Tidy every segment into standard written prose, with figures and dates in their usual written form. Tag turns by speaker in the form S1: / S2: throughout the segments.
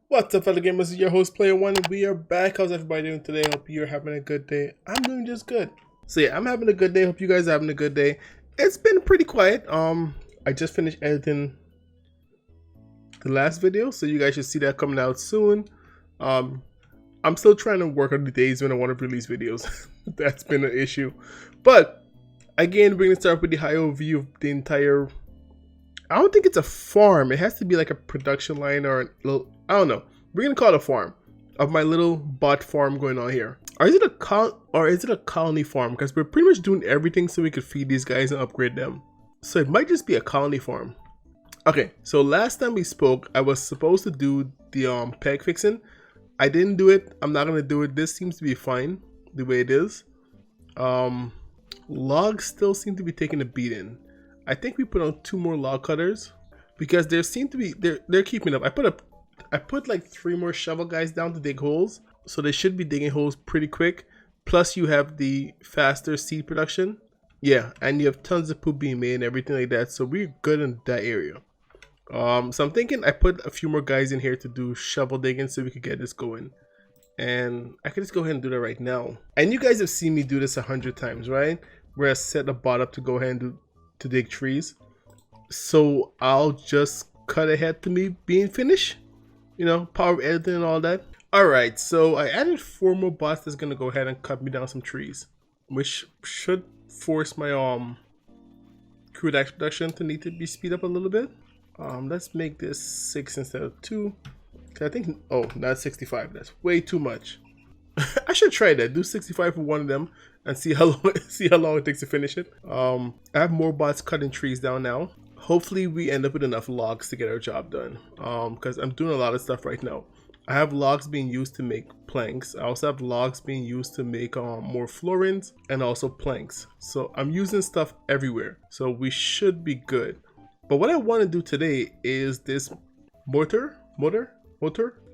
S1: What's up, fellow gamers? This is your host, Player One, and we are back. How's everybody doing today? Hope you're having a good day. I'm doing just good. So yeah, I'm having a good day. Hope you guys are having a good day. It's been pretty quiet. I just finished editing the last video, so you guys should see that coming out soon. I'm still trying to work on the days when I want to release videos. That's been an issue. But again, we're gonna start with the high overview of the entire. I don't think it's a farm. It has to be like a production line or a little, I don't know. We're gonna call it a farm of my little bot farm going on here. Or is it a colony farm? Because we're pretty much doing everything so we could feed these guys and upgrade them. So it might just be a colony farm. Okay, so last time we spoke, I was supposed to do the peg fixing. I didn't do it. I'm not gonna do it. This seems to be fine the way it is. Logs still seem to be taking a beating. I think we put on 2 more log cutters because there seem to be they're keeping up. I put like 3 more shovel guys down to dig holes, so they should be digging holes pretty quick. Plus you have the faster seed production, yeah, and you have tons of poop being made and everything like that. So we're good in that area. So I'm thinking I put a few more guys in here to do shovel digging so we could get this going. And I could just go ahead and do that right now. And you guys have seen me do this 100 times, right? Where I set the bot up to go ahead and to dig trees. So I'll just cut ahead to me being finished. You know, power editing and all that. Alright, so I added 4 more bots that's gonna go ahead and cut me down some trees. Which should force my crude axe production to need to be speed up a little bit. Let's make this 6 instead of 2. I think, oh, not 65. That's way too much. I should try that. Do 65 for one of them and see how long it takes to finish it. I have more bots cutting trees down now. Hopefully we end up with enough logs to get our job done. Because I'm doing a lot of stuff right now. I have logs being used to make planks. I also have logs being used to make more florins and also planks. So I'm using stuff everywhere. So we should be good. But what I want to do today is this mortar.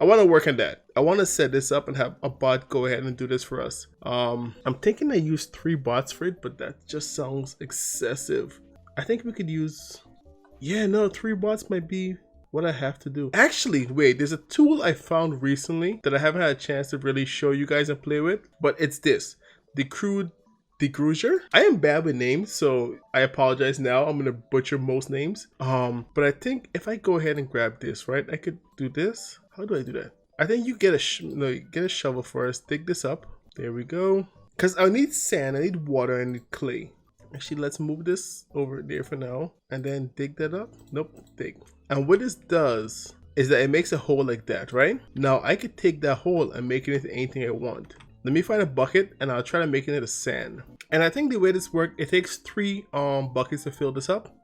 S1: I want to work on that. I want to set this up and have a bot go ahead and do this for us. I'm thinking I use 3 bots for it, but that just sounds excessive. I think we could use, yeah, no, 3 bots might be what I have to do. Actually, wait, there's a tool I found recently that I haven't had a chance to really show you guys and play with, but it's this, the crude degruger. I am bad with names, so I apologize now. I'm gonna butcher most names. But I think if I go ahead and grab this, right, I could do this. How do I do that? I think you get a shovel first. Dig this up. There we go. Cause I need sand, I need water, I need clay. Actually, let's move this over there for now, and then dig that up. Nope, dig. And what this does is that it makes a hole like that, right? Now I could take that hole and make it into anything I want. Let me find a bucket and I'll try to make it into sand. And I think the way this works, it takes 3 buckets to fill this up.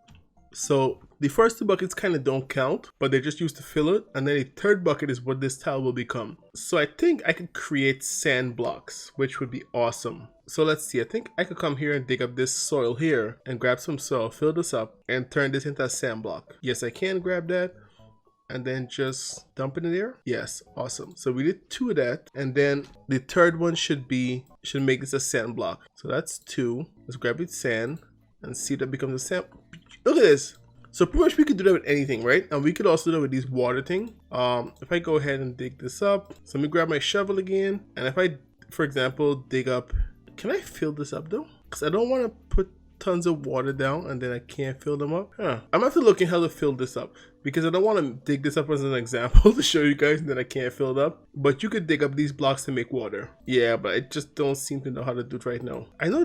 S1: So the first 2 buckets kind of don't count, but they're just used to fill it. And then the 3rd bucket is what this tile will become. So I think I could create sand blocks, which would be awesome. So let's see, I think I could come here and dig up this soil here and grab some soil, fill this up and turn this into a sand block. Yes, I can grab that. And then just dump it in there. Yes, awesome. So we did 2 of that, and then the 3rd one should make this a sand block. So that's 2. Let's grab the sand and see if that becomes a sand. Look at this. So pretty much we could do that with anything, right? And we could also do that with these water thing. If I go ahead and dig this up, so let me grab my shovel again, and if I, for example, dig up, can I fill this up though? Because I don't want to put tons of water down and then I can't fill them up. I'm gonna have to look at how to fill this up because I don't want to dig this up as an example to show you guys that I can't fill it up. But you could dig up these blocks to make water. Yeah, but I just don't seem to know how to do it right now. I know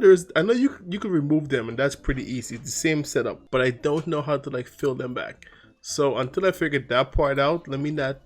S1: you could remove them and that's pretty easy. It's the same setup, but I don't know how to like fill them back. So until I figure that part out, let me not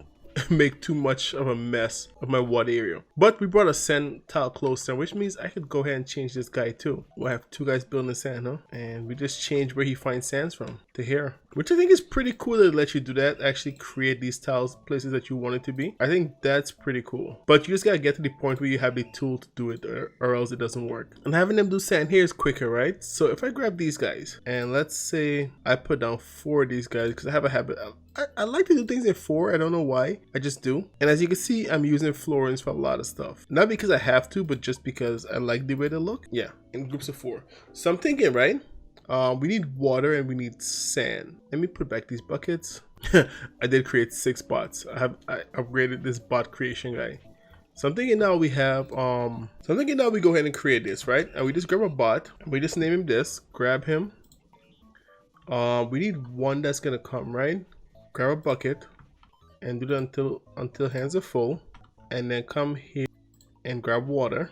S1: make too much of a mess of my water area. But we brought a sand tile closer, which means I could go ahead and change this guy too. We'll have 2 guys building sand, huh? And we just change where he finds sands from to here, which I think is pretty cool that it lets you do that, actually create these tiles places that you want it to be. I think that's pretty cool, but you just gotta get to the point where you have the tool to do it, or else it doesn't work. And having them do sand here is quicker, right? So if I grab these guys and let's say I put down 4 of these guys, because I have a habit, I like to do things in 4. I don't know why, I just do. And as you can see, I'm using florins for a lot of stuff, not because I have to, but just because I like the way they look. Yeah, in groups of 4. So I'm thinking, right, we need water and we need sand. Let me put back these buckets. I did create 6 bots. I upgraded this bot creation guy. So I'm thinking now we have so I'm thinking now we go ahead and create this, right? And we just grab a bot, we just name him this, grab him. We need one that's gonna come, right? Grab a bucket and do that until hands are full, and then come here and grab water.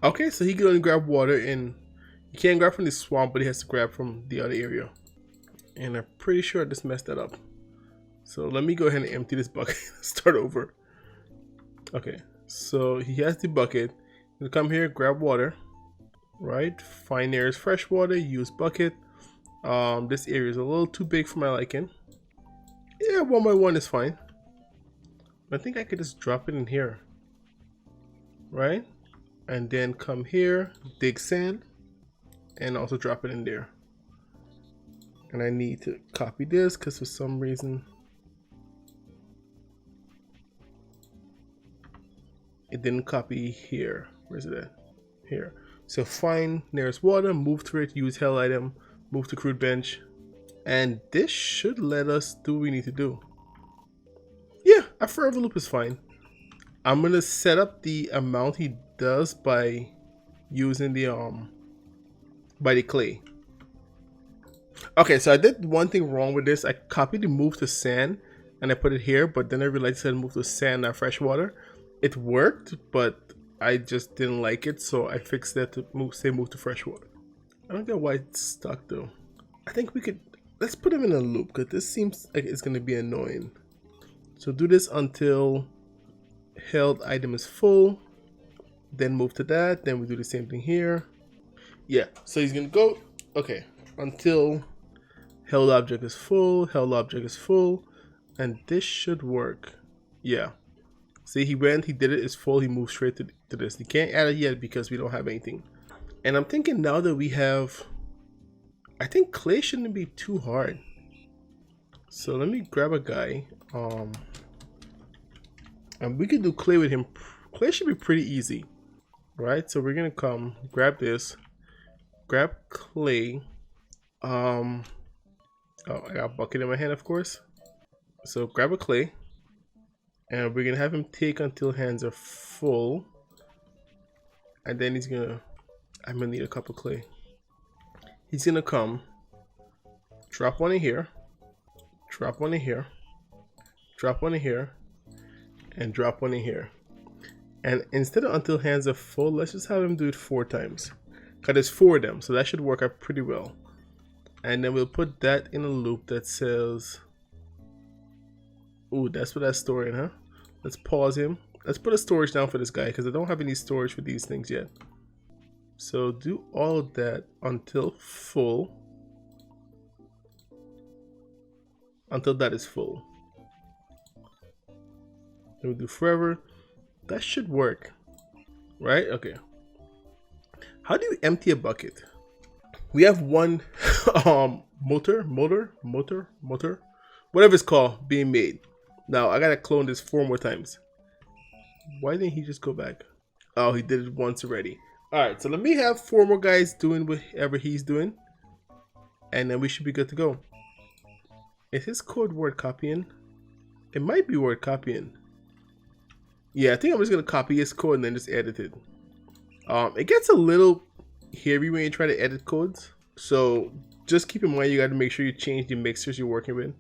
S1: Okay, so he can only grab water and he can't grab from the swamp, but he has to grab from the other area. And I'm pretty sure I just messed that up. So let me go ahead and empty this bucket. Start over. Okay, so he has the bucket. He'll come here, grab water. Right, find nearest fresh water, use bucket. This area is a little too big for my liking. Yeah, 1 by 1 is fine. I think I could just drop it in here. Right? And then come here, dig sand, and also drop it in there. And I need to copy this because for some reason it didn't copy here. Where's it at? Here. So find nearest water, move to it, use hell item, move to crude bench, and this should let us do what we need to do. Yeah, a forever loop is fine. I'm gonna set up the amount he does by using the clay. Okay, so I did one thing wrong with this. I copied the move to sand and I put it here, but then I realized I said move to sand, not fresh water. It worked, but I just didn't like it, so I fixed that to move to fresh water. I don't get why it's stuck though. I think we could, let's put him in a loop because this seems like it's gonna be annoying. So do this until held item is full, then move to that, then we do the same thing here. Yeah, so he's gonna go, okay, until held object is full, and this should work. Yeah. See, he went, he did it, it's full, he moved straight to this. He can't add it yet because we don't have anything. And I'm thinking now that we have, I think clay shouldn't be too hard. So let me grab a guy. And we can do clay with him. Clay should be pretty easy. Right? So we're gonna come, grab this, grab clay. Oh, I got a bucket in my hand, of course. So grab a clay. And we're gonna have him take until hands are full. And then he's gonna, I'm gonna need a cup of clay. He's gonna come, drop one in here, drop one in here, drop one in here, and drop one in here. And instead of until hands are full, let's just have him do it 4 times. Cause there's 4 of them, so that should work out pretty well. And then we'll put that in a loop that says, ooh, that's what that's storing, huh? Let's pause him. Let's put a storage down for this guy because I don't have any storage for these things yet. So do all of that until full. Until that is full. Then we'll do forever. That should work. Right? Okay. How do you empty a bucket? We have one motor, whatever it's called, being made. Now I gotta clone this 4 more times. Why didn't he just go back? Oh, he did it once already. Alright, so let me have 4 more guys doing whatever he's doing. And then we should be good to go. Is his code word copying? It might be word copying. Yeah, I think I'm just gonna copy his code and then just edit it. It gets a little hairy when you try to edit codes. So just keep in mind you gotta make sure you change the mixers you're working with.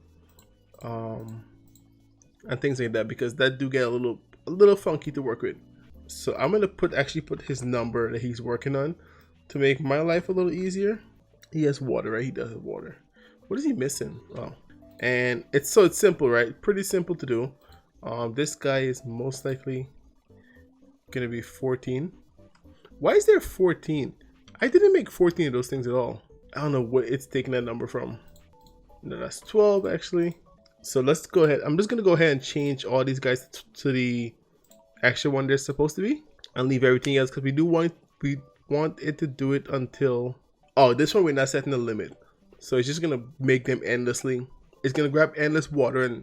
S1: And things like that, because that do get a little funky to work with. So I'm gonna actually put his number that he's working on to make my life a little easier. He has water, right? He does have water. What is he missing? Oh, and it's simple, right? Pretty simple to do. This guy is most likely gonna be 14. Why is there 14? I didn't make 14 of those things at all. I don't know what it's taking that number from. No, that's 12 actually. So let's go ahead. I'm just gonna go ahead and change all these guys to the actual one they're supposed to be, and leave everything else because we want it to do it until. Oh, this one we're not setting a limit, so it's just gonna make them endlessly. It's gonna grab endless water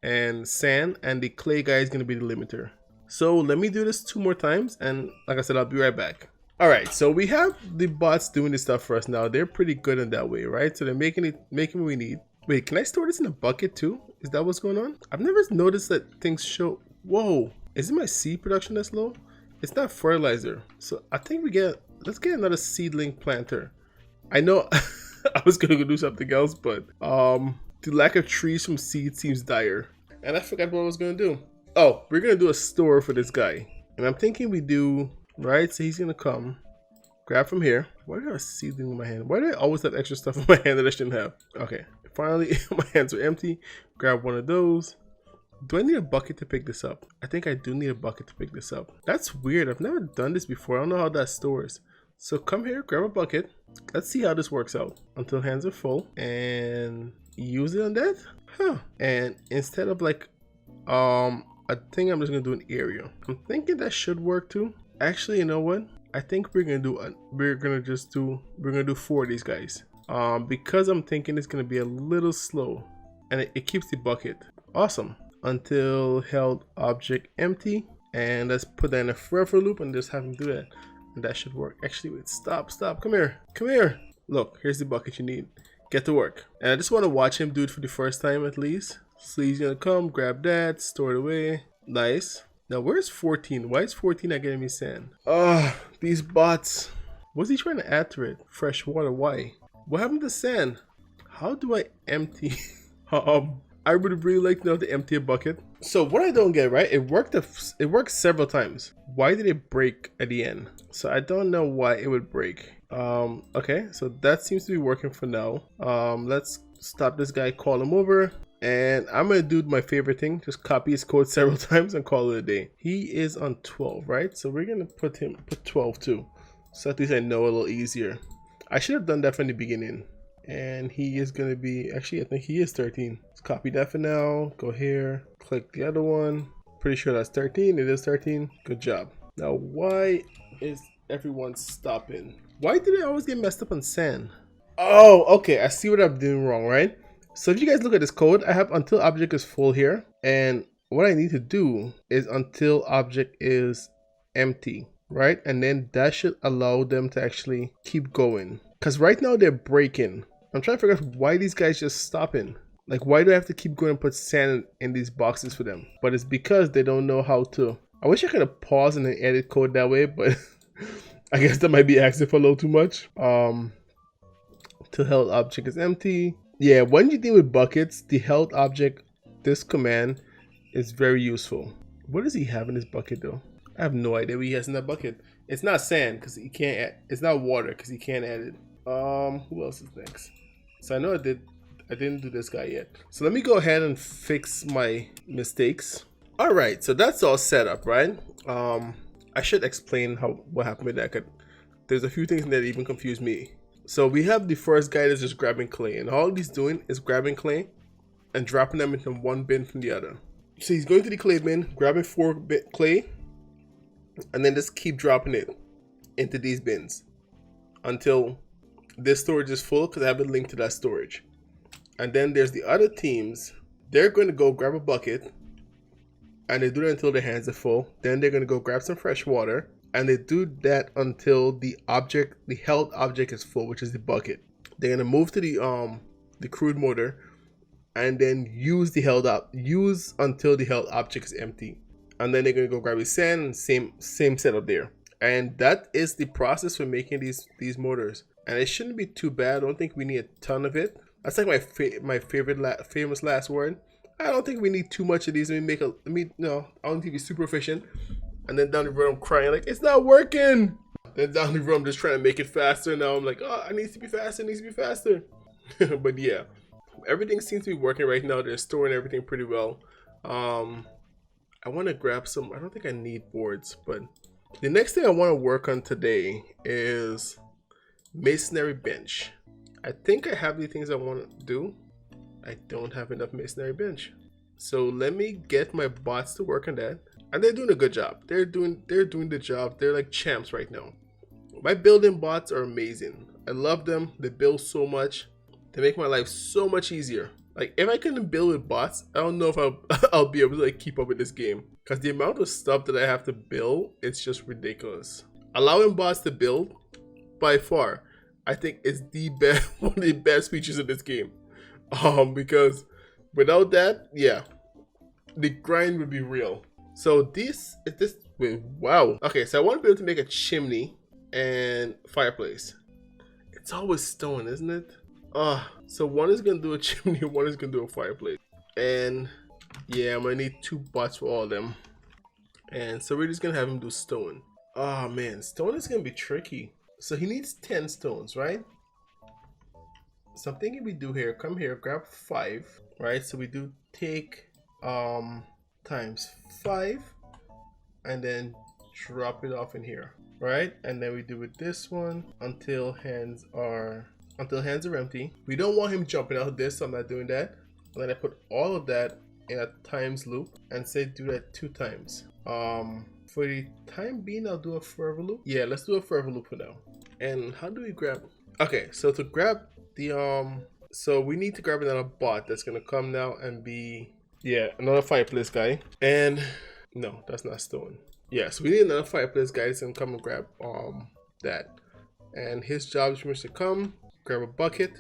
S1: and sand, and the clay guy is gonna be the limiter. So let me do this 2 more times, and like I said, I'll be right back. All right, so we have the bots doing this stuff for us now. They're pretty good in that way, right? So they're making what we need. Wait, can I store this in a bucket too? Is that what's going on? I've never noticed that things show. Whoa, is it my seed production that's low? It's not fertilizer. So I think let's get another seedling planter. I know I was gonna go do something else, but the lack of trees from seed seems dire. And I forgot what I was gonna do. Oh, we're gonna do a store for this guy. And I'm thinking we do, right? So he's gonna come, grab from here. Why do I have a seedling in my hand? Why do I always have extra stuff in my hand that I shouldn't have? Okay, finally my hands are empty. Grab one of those. Do I need a bucket to pick this up? I think I do need a bucket to pick this up. That's weird. I've never done this before. I don't know how that stores. So come here, grab a bucket. Let's see how this works out. Until hands are full. And use it on that? Huh. And instead of like, I think I'm just gonna do an area. I'm thinking that should work too. Actually, you know what? I think we're gonna do 4 of these guys. Because I'm thinking it's gonna be a little slow. And it keeps the bucket. Awesome. Until held object empty, and let's put that in a forever loop and just have him do that, and that should work. Actually, wait, stop, come here. Look, here's the bucket you need. Get to work. And I just want to watch him do it for the first time at least. So he's gonna come, grab that, store it away. Nice. Now where's 14? Why is 14 not getting me sand? These bots. What's he trying to add to it? Fresh water. Why? What happened to sand? How do I empty? I would really like to know how to empty a bucket. So what I don't get, right? It worked several times. Why did it break at the end? So I don't know why it would break. Okay, so that seems to be working for now. Let's stop this guy, call him over, and I'm gonna do my favorite thing, just copy his code several times and call it a day. He is on 12, right? So we're gonna put 12 too. So at least I know a little easier. I should have done that from the beginning. And he is going to be, actually I think he is 13. Let's copy that for now. Go here, click the other one. Pretty sure that's 13. It is 13. Good job. Now why is everyone stopping? Why did I always get messed up on sand? Oh, okay, I see what I'm doing wrong, right? So if you guys look at this code, I have until object is full here, and what I need to do is until object is empty, right? And then that should allow them to actually keep going, because right now they're breaking. I'm trying to figure out why these guys just stopping. Like, why do I have to keep going and put sand in these boxes for them? But it's because they don't know how to. I wish I could have paused and then edit code that way, but I guess that might be asking for a little too much. Till held object is empty. Yeah, when you deal with buckets, the held object, this command is very useful. What does he have in his bucket though? I have no idea what he has in that bucket. It's not sand because he can't add, it's not water because he can't add it. Who else is next? So I know I didn't do this guy yet. So let me go ahead and fix my mistakes. All right, so that's all set up, right? I should explain what happened with that. There's a few things that even confuse me. So we have the first guy that's just grabbing clay, and all he's doing is grabbing clay and dropping them into one bin from the other. So he's going to the clay bin, grabbing 4 clay, and then just keep dropping it into these bins until this storage is full, because I have a link to that storage. And then there's the other teams. They're going to go grab a bucket, and they do that until their hands are full. Then they're going to go grab some fresh water, and they do that until the held object is full, which is the bucket. They're going to move to the crude mortar, and then use until the held object is empty. And then they're going to go grab his sand, and same setup there. And that is the process for making these mortars. And it shouldn't be too bad. I don't think we need a ton of it. That's like my favorite famous last word. I don't think we need too much of these. I don't need to be super efficient. And then down the road I'm crying like, it's not working. Then down the road I'm just trying to make it faster. Now I'm like, oh, it needs to be faster. But yeah, everything seems to be working right now. They're storing everything pretty well. I want to grab some. I don't think I need boards, but the next thing I want to work on today is masonry bench. I think I have the things I want to do. I don't have enough masonry bench. So let me get my bots to work on that. And they're doing a good job. They're doing the job. They're like champs right now. My building bots are amazing. I love them. They build so much. They make my life so much easier. Like, if I couldn't build with bots, I don't know if I'll be able to like keep up with this game. Because the amount of stuff that I have to build, it's just ridiculous. Allowing bots to build, by far, I think is the best one of the best features of this game. Because without that, yeah, the grind would be real. So this is this. Wait, wow. Okay, so I want to be able to make a chimney and fireplace. It's always stone, isn't it? So one is gonna do a chimney, one is gonna do a fireplace, and yeah, I'm gonna need 2 bots for all of them. And so we're just gonna have him do stone. Oh man, stone is gonna be tricky. So he needs 10 stones, right? So I'm thinking we do here, come here, grab 5, right? So we do take times 5 and then drop it off in here, right? And then we do with this one until hands are empty. We don't want him jumping out of this, so I'm not doing that. And then I put all of that in a times loop and say do that 2 times. For the time being, I'll do a forever loop. Yeah, let's do a forever loop for now. And how do we grab? Okay, so to grab the so we need to grab another bot that's gonna come now and be, yeah, another fireplace guy. And no, that's not stone. Yeah, so we need another fireplace guy that's gonna come and grab that. And his job is pretty much to come grab a bucket.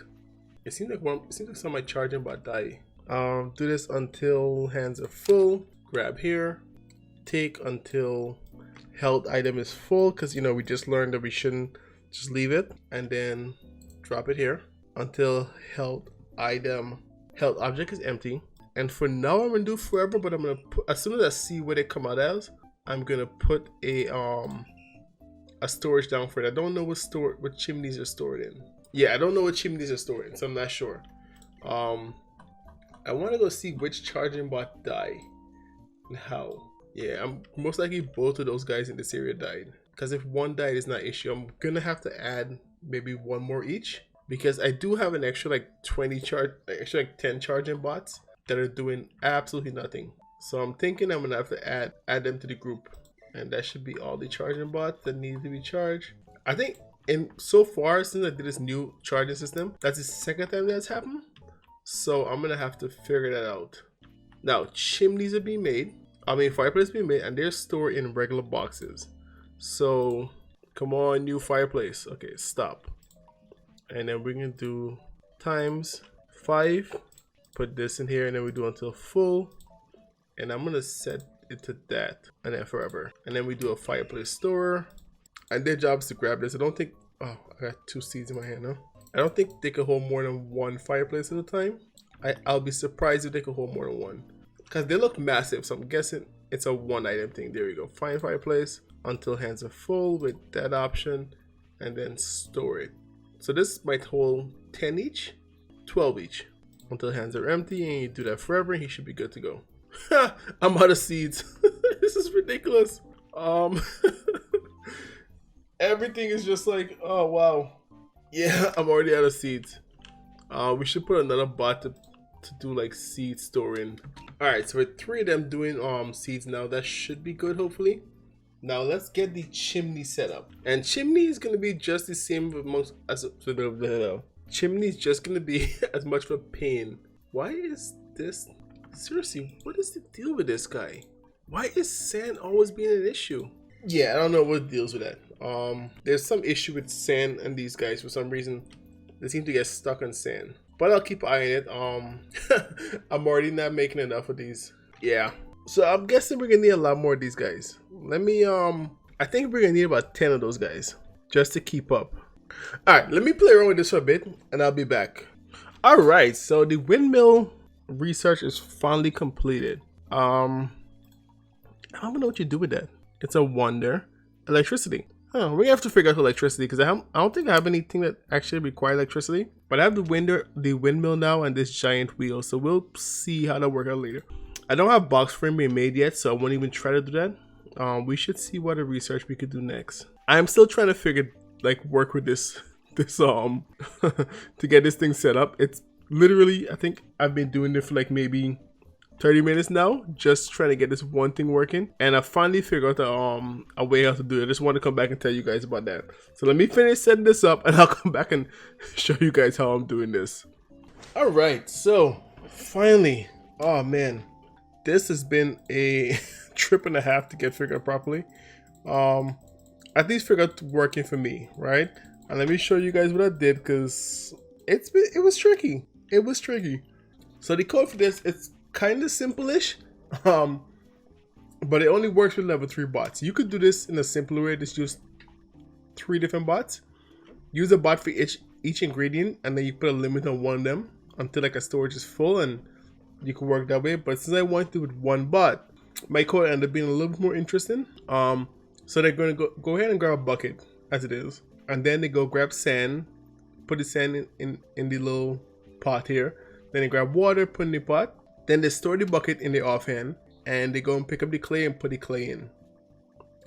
S1: It seems like some of my charging bot die. Do this until hands are full. Grab here. Take until health item is full, because you know we just learned that we shouldn't just leave it, and then drop it here until health object is empty. And for now I'm gonna do forever, but I'm gonna put, as soon as I see where they come out as, I'm gonna put a storage down for it. I don't know what chimneys are stored in. Yeah, I don't know what chimneys are stored in, so I'm not sure. I want to go see which charging bot die and how. Yeah, I'm most likely both of those guys in this area died. Because if one died, it's not an issue. I'm gonna have to add maybe 1 more each, because I do have an extra like 10 charging bots that are doing absolutely nothing. So I'm thinking I'm gonna have to add them to the group, and that should be all the charging bots that need to be charged. I think so far since I did this new charging system, that's the 2nd time that's happened. So I'm gonna have to figure that out. Now chimneys are being made. Fireplace being made, and they're stored in regular boxes. So come on, new fireplace. Okay, stop. And then we're gonna do times 5. Put this in here, and then we do until full. And I'm gonna set it to that, and then forever. And then we do a fireplace store, and their job is to grab this. I don't think. Oh, I got 2 seeds in my hand now. I don't think they could hold more than 1 fireplace at a time. I'll be surprised if they could hold more than 1. Because they look massive, so I'm guessing it's a 1 item thing. There we go. Find fireplace until hands are full with that option, and then store it. So this might hold 10 each, 12 each until hands are empty, and you do that forever, and he should be good to go. I'm out of seeds. This is ridiculous. Everything is just like, oh wow. Yeah, I'm already out of seeds. We should put another bot to do like seed storing. All right, so with 3 of them doing seeds now, that should be good hopefully. Now let's get the chimney set up, and chimney is going to be just the same amongst as chimney is just going to be as much of a pain. Why is this, seriously, what is the deal with this guy? Why is sand always being an issue? Yeah, I don't know what deals with that. There's some issue with sand and these guys. For some reason they seem to get stuck on sand. But I'll keep eyeing it. I'm already not making enough of these. Yeah. So I'm guessing we're gonna need a lot more of these guys. Let me I think we're gonna need about 10 of those guys just to keep up. Alright, let me play around with this for a bit and I'll be back. Alright, so the windmill research is finally completed. I don't know what you do with that. It's a wonder. Electricity. We're gonna have to figure out electricity, because I don't think I have anything that actually requires electricity. But I have the windmill now and this giant wheel, so we'll see how that works out later. I don't have box frame being made yet, so I won't even try to do that. We should see what research we could do next. I'm still trying to work with this to get this thing set up. It's literally, I think I've been doing it for like maybe 30 minutes now, just trying to get this one thing working, and I finally figured out a way how to do it. I just want to come back and tell you guys about that. So let me finish setting this up and I'll come back and show you guys how I'm doing this. All right, so finally, oh man, this has been a trip and a half to get figured out properly. At least figured out working for me, right? And let me show you guys what I did, because it was tricky. It was tricky. So the code for this, it's kind of simple-ish, but it only works with level 3 bots. You could do this in a simpler way. Just use 3 different bots. Use a bot for each ingredient, and then you put a limit on one of them until like a storage is full, and you can work that way. But since I want to do it with one bot, my code ended up being a little bit more interesting. So they're going to go ahead and grab a bucket as it is, and then they go grab sand, put the sand in the little pot here. Then they grab water, put in the pot. Then they store the bucket in the offhand, and they go and pick up the clay and put the clay in.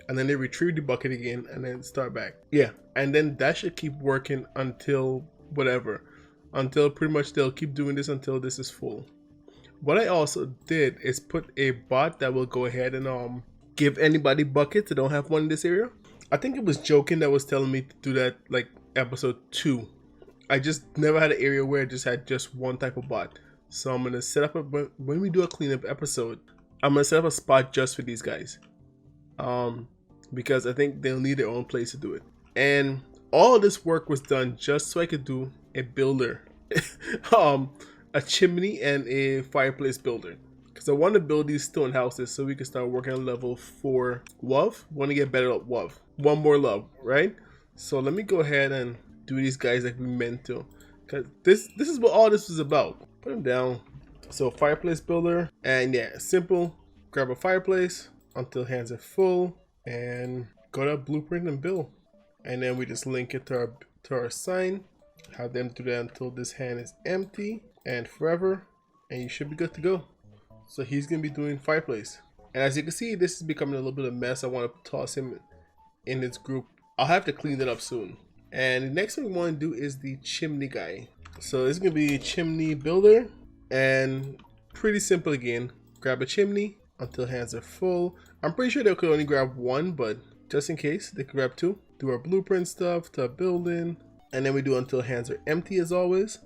S1: And then they retrieve the bucket again and then start back. Yeah, and then that should keep working until whatever. Until pretty much they'll keep doing this until this is full. What I also did is put a bot that will go ahead and give anybody buckets that don't have one in this area. I think it was Joking that was telling me to do that like episode 2. I just never had an area where I just had just one type of bot. So I'm going to set up when we do a cleanup episode, I'm going to set up a spot just for these guys. Because I think they'll need their own place to do it. And all of this work was done just so I could do a builder. A chimney and a fireplace builder. Because I want to build these stone houses so we can start working on level 4 WoW. Want to get better at WoW. One more love, right? So let me go ahead and do these guys like we meant to. Because this is what all this was about. Put them down. So fireplace builder. And yeah, simple. Grab a fireplace until hands are full. And go to blueprint and build. And then we just link it to our sign. Have them do that until this hand is empty. And forever. And you should be good to go. So he's going to be doing fireplace. And as you can see, this is becoming a little bit of a mess. I want to toss him in this group. I'll have to clean it up soon. And the next thing we want to do is the chimney guy. So this is going to be chimney builder. And pretty simple again. Grab a chimney until hands are full. I'm pretty sure they could only grab one, but just in case, they could grab 2. Do our blueprint stuff to our building. And then we do until hands are empty as always.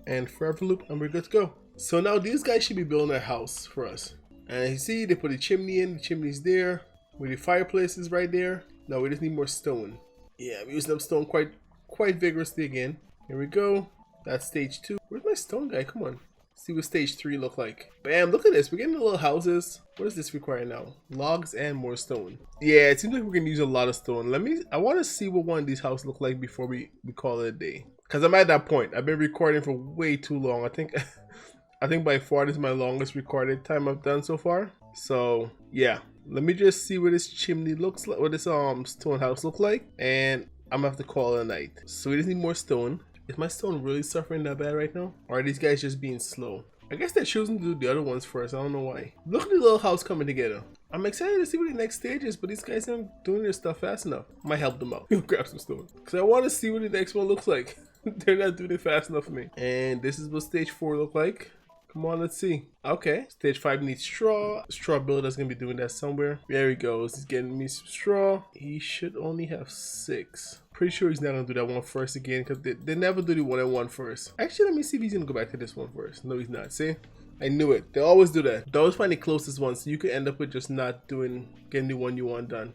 S1: And forever loop, and we're good to go. So now these guys should be building a house for us. And you see, they put a chimney in. The chimney's there. With the fireplaces right there. Now we just need more stone. Yeah, we're using up stone quite vigorously again. Here we go. That's stage 2. Where's my stone guy? Come on. See what stage 3 look like. Bam, look at this. We're getting the little houses. What does this require now? Logs and more stone. Yeah, it seems like we're gonna use a lot of stone. I want to see what one of these houses look like before we call it a day. Because I'm at that point. I've been recording for way too long. I think by far this is my longest recorded time I've done so far. So yeah, let me just see what this chimney looks like, what this stone house look like, and I'm gonna have to call it a night. So we just need more stone. Is my stone really suffering that bad right now? Or are these guys just being slow? I guess they're choosing to do the other ones first. I don't know why. Look at the little house coming together. I'm excited to see what the next stage is, but these guys aren't doing their stuff fast enough. Might help them out. Grab some stone. Because I want to see what the next one looks like. They're not doing it fast enough for me. And this is what stage 4 look like. Come on, let's see. Okay, stage 5 needs straw. Straw builder's gonna be doing that somewhere. There he goes. He's getting me some straw. He should only have 6. Pretty sure he's not gonna do that one first again because they never do the 1-on-1 first. Actually, let me see if he's gonna go back to this one first. No, he's not. See? I knew it. They always do that. They always find the closest one, so you could end up with just not getting the one you want done.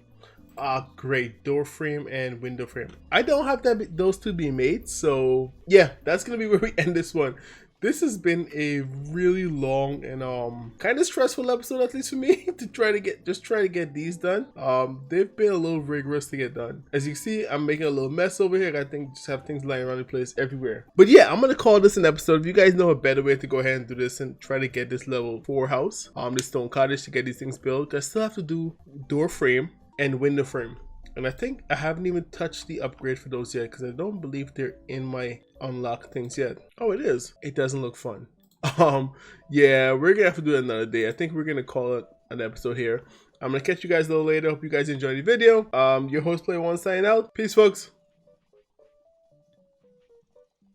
S1: Ah, great. Door frame and window frame. I don't have those two being made, so yeah, that's gonna be where we end this one. This has been a really long and kind of stressful episode, at least for me, to try to get these done. They've been a little rigorous to get done. As you can see, I'm making a little mess over here. I think just have things lying around the place everywhere. But yeah, I'm gonna call this an episode. If you guys know a better way to go ahead and do this and try to get this level 4 house, this stone cottage to get these things built, I still have to do door frame and window frame. And I think I haven't even touched the upgrade for those yet because I don't believe they're in my unlocked things yet. Oh, it is. It doesn't look fun. Yeah, we're gonna have to do it another day. I think we're gonna call it an episode here. I'm gonna catch you guys a little later. Hope you guys enjoyed the video. Your host Player One signing out. Peace, folks.